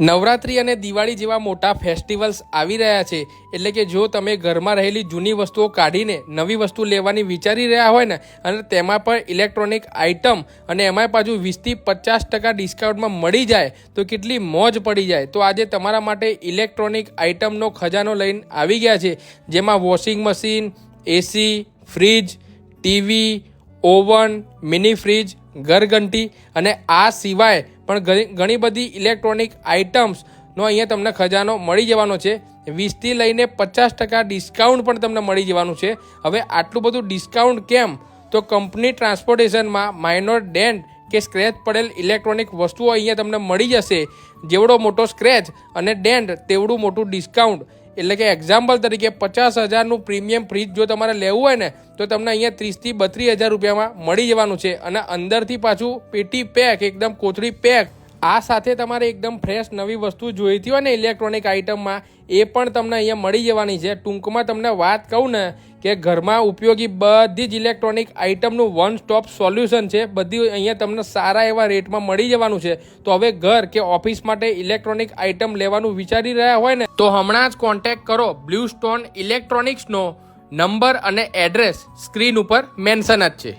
નવરાત્રી અને દિવાળી જેવા મોટા ફેસ્ટિવલ્સ આવી રહ્યા છે એટલે કે જો તમે ઘરમાં રહેલી જૂની વસ્તુઓ કાઢીને નવી વસ્તુ લેવાની વિચારી રહ્યા હોય ને અને તેમાં પણ ઇલેક્ટ્રોનિક આઇટમ અને એમાં પાછું 20થી 50% ડિસ્કાઉન્ટમાં મળી જાય તો કેટલી મોજ પડી જાય। તો આજે તમારા માટે ઇલેક્ટ્રોનિક આઇટમનો ખજાનો લઈને આવી ગયા છે, જેમાં washing machine, AC, fridge, TV, oven, mini fridge, ઘરઘંટી અને આ સિવાય પણ ઘણી બધી ઇલેક્ટ્રોનિક આઇટમ્સનો અહીંયા તમને ખજાનો મળી જવાનો છે। 20થી લઈને 50% ડિસ્કાઉન્ટ પણ તમને મળી જવાનું છે। હવે આટલું બધું ડિસ્કાઉન્ટ કેમ? તો કંપની ટ્રાન્સપોર્ટેશનમાં માઇનોર ડેન્ટ કે સ્ક્રેચ પડેલ ઇલેક્ટ્રોનિક વસ્તુઓ અહીંયા તમને મળી જશે। જેવડો મોટો સ્ક્રેચ અને ડેન્ટ તેવડું મોટું ડિસ્કાઉન્ટ। એટલે કે એક્ઝામ્પલ તરીકે 50,000નું પ્રીમિયમ ફ્રીજ જો તમારે લેવું હોય ને તો તમને અહીંયા 30,000 થી 32,000 રૂપિયામાં મળી જવાનું છે અને અંદરથી પાછું પેટી પેક, એકદમ કોથળી પેક। આ સાથે તમારે એકદમ ફ્રેશ નવી વસ્તુ જોઈતી હોય ને ઇલેક્ટ્રોનિક આઇટમમાં એ પણ તમને અહીંયા મળી જવાની છે। ટૂંકમાં તમને વાત કહું ને કે ઘરમાં ઉપયોગી બધી જ ઇલેક્ટ્રોનિક આઇટમનું વન સ્ટોપ સોલ્યુશન છે। બધી અહીંયા તમને સારા એવા રેટમાં મળી જવાનું છે। તો હવે ઘર કે ઓફિસ માટે ઇલેક્ટ્રોનિક આઇટમ લેવાનું વિચારી રહ્યા હોય ને તો હમણાં જ કોન્ટેક્ટ કરો બ્લુ સ્ટોન ઇલેક્ટ્રોનિક્સનો। નંબર અને એડ્રેસ સ્ક્રીન ઉપર મેન્શન જ છે।